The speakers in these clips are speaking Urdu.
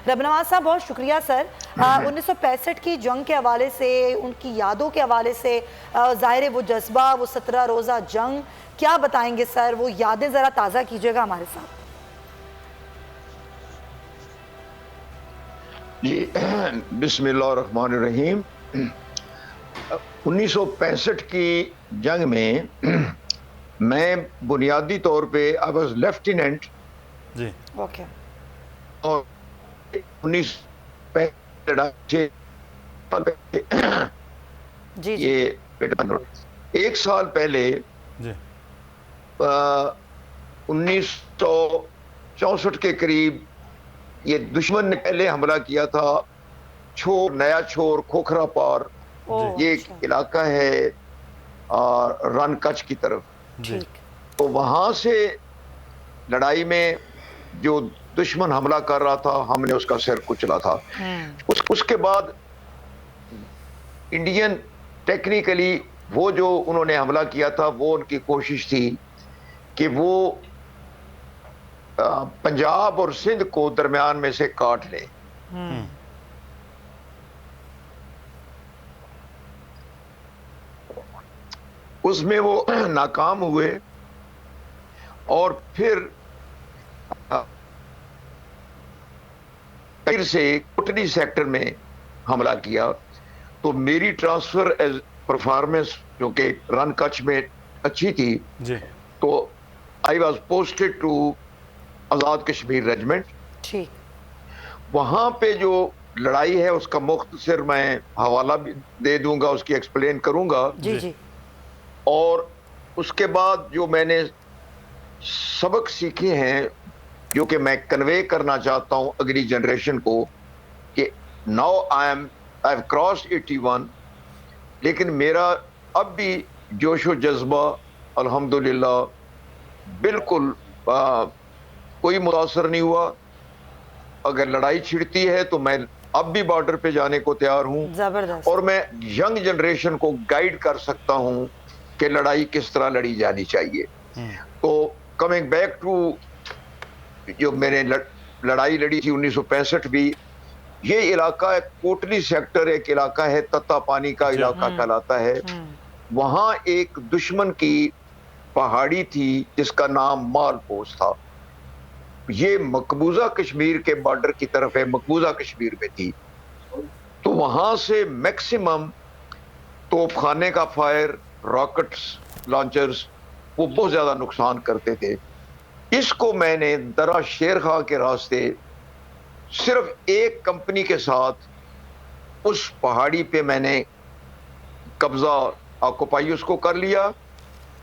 رب نواز صاحب بہت شکریہ سر. 1965 کی جنگ کے حوالے سے، ان کی یادوں کے حوالے سے، ظاہر ہے وہ جذبہ، وہ 17 روزہ جنگ، کیا بتائیں گے سر؟ وہ یادیں ذرا تازہ کیجئے گا ہمارے ساتھ. جی بسم اللہ الرحمن الرحیم. 1965 کی جنگ میں میں بنیادی طور پہ I was لیفٹیننٹ جی اوکے. اور 1965 جی جی یہ ایک سال پہلے جی 1964 کے قریب یہ دشمن نے پہلے حملہ کیا تھا چھور، نیا چھور، کھوکھرا پار، یہ ایک علاقہ ہے رن کچھ کی طرف. جی تو وہاں سے لڑائی میں جو دشمن حملہ کر رہا تھا ہم نے اس کا سر کچلا تھا. اس کے بعد انڈین ٹیکنیکلی وہ جو انہوں نے حملہ کیا تھا وہ ان کی کوشش تھی کہ وہ پنجاب اور سندھ کو درمیان میں سے کاٹ لے. اس میں وہ ناکام ہوئے اور پھر سے کوٹلی سیکٹر میں حملہ کیا. تو میری ٹرانسفر ایز پرفارمنس جو کہ رن کچھ میں اچھی تھی جی تو I was posted to Azad Kashmir regiment. ٹھیک. وہاں پہ جو لڑائی ہے اس کا مختصر میں حوالہ بھی دے دوں گا، اس کی ایکسپلین کروں گا. جی جی اور اس کے بعد جو میں نے سبق سیکھے ہیں جو کہ میں کنوے کرنا چاہتا ہوں اگلی جنریشن کو کہ ناؤ آئی ہیو کراس 81 لیکن میرا اب بھی جوش و جذبہ الحمدللہ بالکل کوئی متاثر نہیں ہوا. اگر لڑائی چھڑتی ہے تو میں اب بھی بارڈر پہ جانے کو تیار ہوں زبردست. اور میں ینگ جنریشن کو گائیڈ کر سکتا ہوں کہ لڑائی کس طرح لڑی جانی چاہیے. تو کمنگ بیک ٹو جو میں نے لڑائی لڑی تھی 1965 بھی، یہ علاقہ کوٹلی سیکٹر ایک علاقہ ہے، تتا پانی کا علاقہ کہلاتا ہے. وہاں ایک دشمن کی پہاڑی تھی جس کا نام مال پوس تھا. یہ مقبوضہ کشمیر کے بارڈر کی طرف ہے، مقبوضہ کشمیر میں تھی. تو وہاں سے میکسیمم توپ خانے کا فائر، راکٹس لانچرز وہ بہت زیادہ نقصان کرتے تھے. اس کو میں نے درہ شیر خواہ کے راستے صرف ایک کمپنی کے ساتھ اس پہاڑی پہ میں نے قبضہ آکوپائی اس کو کر لیا.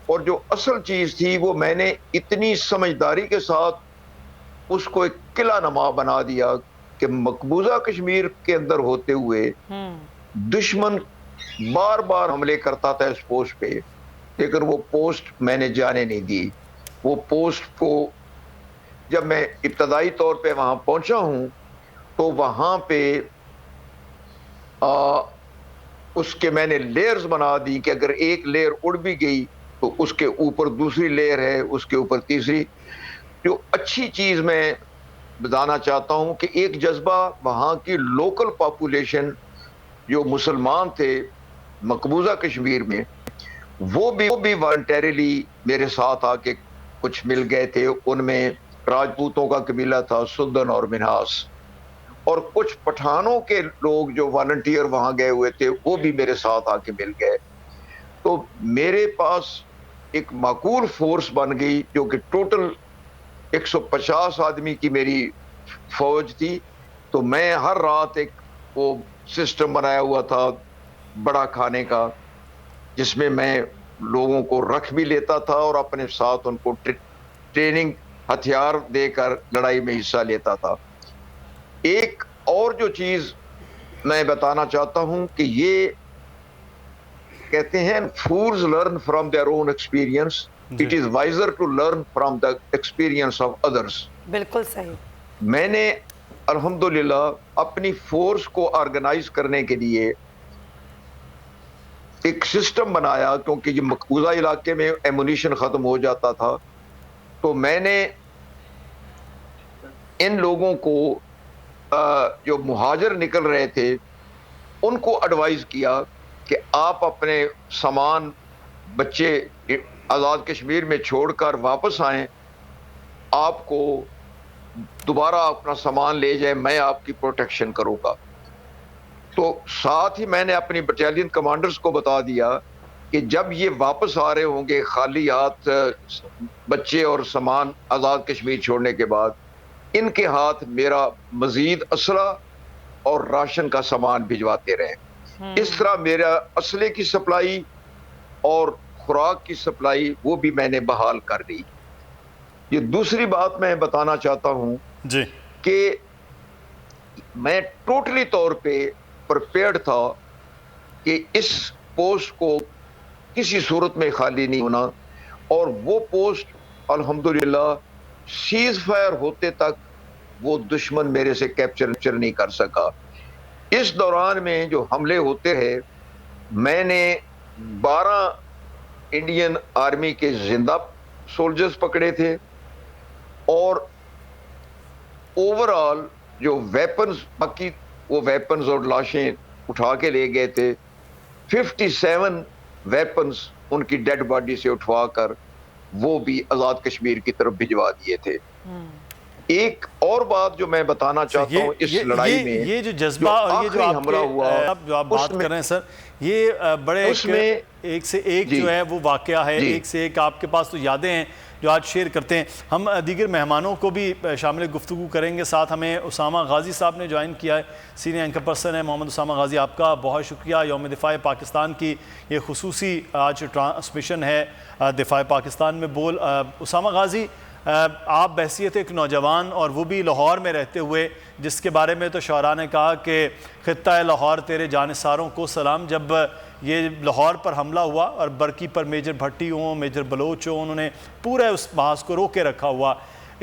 اور جو اصل چیز تھی وہ میں نے اتنی سمجھداری کے ساتھ اس کو ایک قلعہ نما بنا دیا کہ مقبوضہ کشمیر کے اندر ہوتے ہوئے دشمن بار بار حملے کرتا تھا اس پوسٹ پہ، لیکن وہ پوسٹ میں نے جانے نہیں دی. وہ پوسٹ کو جب میں ابتدائی طور پہ وہاں پہنچا ہوں تو وہاں پہ اس کے میں نے لیئرز بنا دی کہ اگر ایک لیئر اڑ بھی گئی تو اس کے اوپر دوسری لیئر ہے، اس کے اوپر تیسری. جو اچھی چیز میں بتانا چاہتا ہوں کہ ایک جذبہ وہاں کی لوکل پاپولیشن جو مسلمان تھے مقبوضہ کشمیر میں وہ بھی والنٹیریلی میرے ساتھ آ کے کچھ مل گئے تھے. ان میں راجپوتوں کا قبیلہ تھا، سدن اور منہاس، اور کچھ پٹھانوں کے لوگ جو والنٹیئر وہاں گئے ہوئے تھے وہ بھی میرے ساتھ آ کے مل گئے. تو میرے پاس ایک معقول فورس بن گئی جو کہ ٹوٹل 150 آدمی کی میری فوج تھی. تو میں ہر رات ایک وہ سسٹم بنایا ہوا تھا بڑا کھانے کا جس میں میں لوگوں کو رکھ بھی لیتا تھا اور اپنے ساتھ ان کو ٹریننگ ہتھیار دے کر لڑائی میں حصہ لیتا تھا. ایک اور جو چیز میں بتانا چاہتا ہوں کہ یہ کہتے ہیں fools learn from their own experience, it is wiser to learn from the experience of others. بالکل صحیح. میں نے الحمدللہ اپنی فورس کو آرگنائز کرنے کے لیے ایک سسٹم بنایا کیونکہ یہ مقبوضہ علاقے میں ایمونیشن ختم ہو جاتا تھا. تو میں نے ان لوگوں کو جو مہاجر نکل رہے تھے ان کو ایڈوائز کیا کہ آپ اپنے سامان بچے آزاد کشمیر میں چھوڑ کر واپس آئیں, آپ کو دوبارہ اپنا سامان لے جائیں, میں آپ کی پروٹیکشن کروں گا. تو ساتھ ہی میں نے اپنی بٹالین کمانڈرز کو بتا دیا کہ جب یہ واپس آ رہے ہوں گے خالی ہاتھ بچے اور سامان آزاد کشمیر چھوڑنے کے بعد, ان کے ہاتھ میرا مزید اسلحہ اور راشن کا سامان بھجواتے رہیں. اس طرح میرا اسلحے کی سپلائی اور خوراک کی سپلائی وہ بھی میں نے بحال کر دی. یہ دوسری بات میں بتانا چاہتا ہوں جی کہ میں ٹوٹلی طور پہ پرپیئرڈ تھا کہ اس پوسٹ کو کسی صورت میں خالی نہیں ہونا, اور وہ پوسٹ الحمدللہ سیز فائر ہوتے تک وہ دشمن میرے سے کیپچر نہیں کر سکا. اس دوران میں جو حملے ہوتے رہے میں نے 12 انڈین آرمی کے زندہ سولجرز پکڑے تھے, اور اوورال جو ویپنز باقی وہ ویپنز اور لاشیں اٹھا کے لے گئے تھے 57 ویپنز ان کی ڈیڈ باڈی سے اٹھوا کر وہ بھی آزاد کشمیر کی طرف بھجوا دیے تھے. ایک اور بات جو میں بتانا چاہتا ہوں اس لڑائی میں, یہ جو جذبہ اور یہ جو حملہ ہوا جو آپ بات کر رہے ہیں سر, یہ بڑے ایک سے ایک جو ہے وہ واقعہ ہے, ایک سے ایک آپ کے پاس تو یادیں ہیں جو آج شیئر کرتے ہیں. ہم دیگر مہمانوں کو بھی شامل گفتگو کریں گے. ساتھ ہمیں اسامہ غازی صاحب نے جوائن کیا ہے, سینئر اینکر پرسن ہے. محمد اسامہ غازی, آپ کا بہت شکریہ. یوم دفاع پاکستان کی یہ خصوصی آج ٹرانسمیشن ہے دفاع پاکستان میں بول. اسامہ غازی, آپ بحیثیت ایک نوجوان اور وہ بھی لاہور میں رہتے ہوئے, جس کے بارے میں تو شعراء نے کہا کہ خطہ لاہور تیرے جانثاروں کو سلام, جب یہ لاہور پر حملہ ہوا اور برکی پر میجر بھٹی ہوں, میجر بلوچ ہوں, انہوں نے پورے اس محاذ کو روکے رکھا ہوا.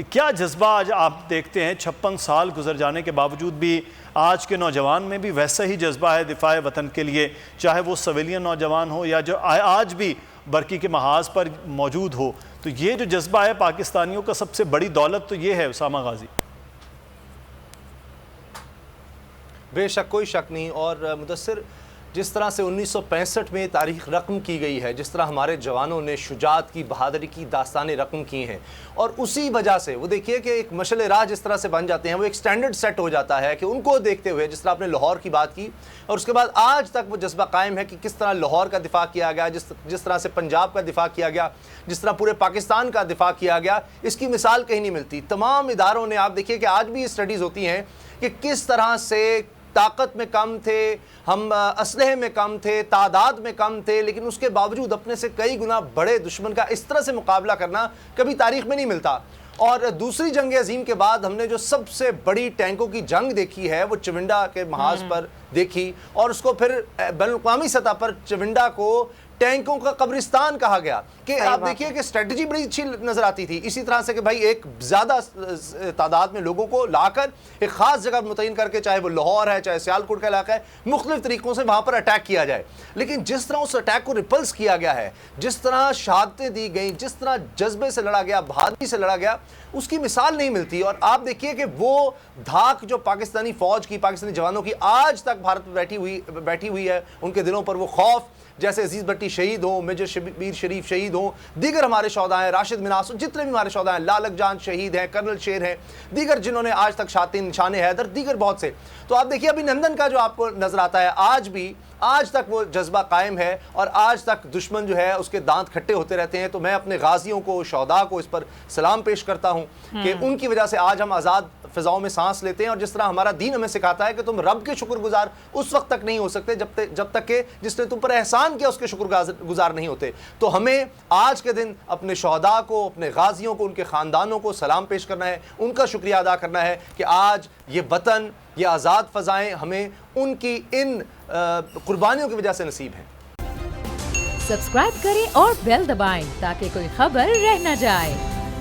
کیا جذبہ آج آپ دیکھتے ہیں 56 سال گزر جانے کے باوجود بھی آج کے نوجوان میں بھی ویسا ہی جذبہ ہے دفاع وطن کے لیے, چاہے وہ سویلین نوجوان ہو یا جو آج بھی برکی کے محاذ پر موجود ہو. تو یہ جو جذبہ ہے پاکستانیوں کا سب سے بڑی دولت تو یہ ہے اسامہ غازی. بے شک, کوئی شک نہیں. اور مدثر, جس طرح سے 1965 میں تاریخ رقم کی گئی ہے, جس طرح ہمارے جوانوں نے شجاعت کی, بہادری کی داستانیں رقم کی ہیں, اور اسی وجہ سے وہ دیکھیے کہ ایک مشعل راہ جس طرح سے بن جاتے ہیں, وہ ایک سٹینڈرڈ سیٹ ہو جاتا ہے کہ ان کو دیکھتے ہوئے, جس طرح آپ نے لاہور کی بات کی اور اس کے بعد آج تک وہ جذبہ قائم ہے کہ کس طرح لاہور کا دفاع کیا گیا, جس طرح سے پنجاب کا دفاع کیا گیا, جس طرح پورے پاکستان کا دفاع کیا گیا, اس کی مثال کہیں نہیں ملتی. تمام اداروں نے, آپ دیکھیے کہ آج بھی یہ اسٹڈیز ہوتی ہیں کہ کس طرح سے طاقت میں کم تھے ہم, اسلحے میں کم تھے, تعداد میں کم تھے, لیکن اس کے باوجود اپنے سے کئی گنا بڑے دشمن کا اس طرح سے مقابلہ کرنا کبھی تاریخ میں نہیں ملتا. اور دوسری جنگ عظیم کے بعد ہم نے جو سب سے بڑی ٹینکوں کی جنگ دیکھی ہے وہ چونڈا کے محاذ پر دیکھی, اور اس کو پھر بین الاقوامی سطح پر چونڈا کو ٹینکوں کا قبرستان کہا گیا. کہ آپ دیکھیے کہ اسٹریٹجی بڑی اچھی نظر آتی تھی, اسی طرح سے کہ بھائی ایک زیادہ تعداد میں لوگوں کو لا کر ایک خاص جگہ متعین کر کے, چاہے وہ لاہور ہے چاہے سیالکوٹ کا علاقہ ہے, مختلف طریقوں سے وہاں پر اٹیک کیا جائے. لیکن جس طرح اس اٹیک کو ریپلس کیا گیا ہے, جس طرح شہادتیں دی گئیں, جس طرح جذبے سے لڑا گیا, بہادری سے لڑا گیا, اس کی مثال نہیں ملتی. اور آپ دیکھیے کہ وہ دھاک جو پاکستانی فوج کی, پاکستانی جوانوں کی آج تک بھارت میں بیٹھی ہوئی ہے, ان کے دلوں پر وہ خوف, جیسے عزیز بھٹی شہید ہوں, میجر شبیر شریف شہید ہوں, دیگر ہمارے شہداء ہیں, راشد مناس, جتنے بھی ہمارے شہداء ہیں, لالک جان شہید ہیں, کرنل شیر ہیں, دیگر جنہوں نے آج تک شاطین, نشان حیدر, دیگر بہت سے. تو آپ دیکھیے ابھی نندن کا جو آپ کو نظر آتا ہے, آج تک وہ جذبہ قائم ہے, اور آج تک دشمن جو ہے اس کے دانت کھٹے ہوتے رہتے ہیں. تو میں اپنے غازیوں کو, شہداء کو اس پر سلام پیش کرتا ہوں کہ ان کی وجہ سے آج ہم آزاد فضاؤں میں سانس لیتے ہیں. اور جس طرح ہمارا دین ہمیں سکھاتا ہے کہ تم رب کے شکر گزار اس وقت تک نہیں ہو سکتے جب تک کہ جس نے تم پر احسان کیا اس کے شکر گزار نہیں ہوتے. تو ہمیں آج کے دن اپنے شہداء کو, اپنے غازیوں کو, ان کے خاندانوں کو سلام پیش کرنا ہے, ان کا شکریہ ادا کرنا ہے کہ آج یہ وطن, یہ آزاد فضائیں ہمیں ان کی ان قربانیوں کی وجہ سے نصیب ہیں. سبسکرائب کریں اور بیل دبائیں تاکہ کوئی خبر رہ نہ جائے.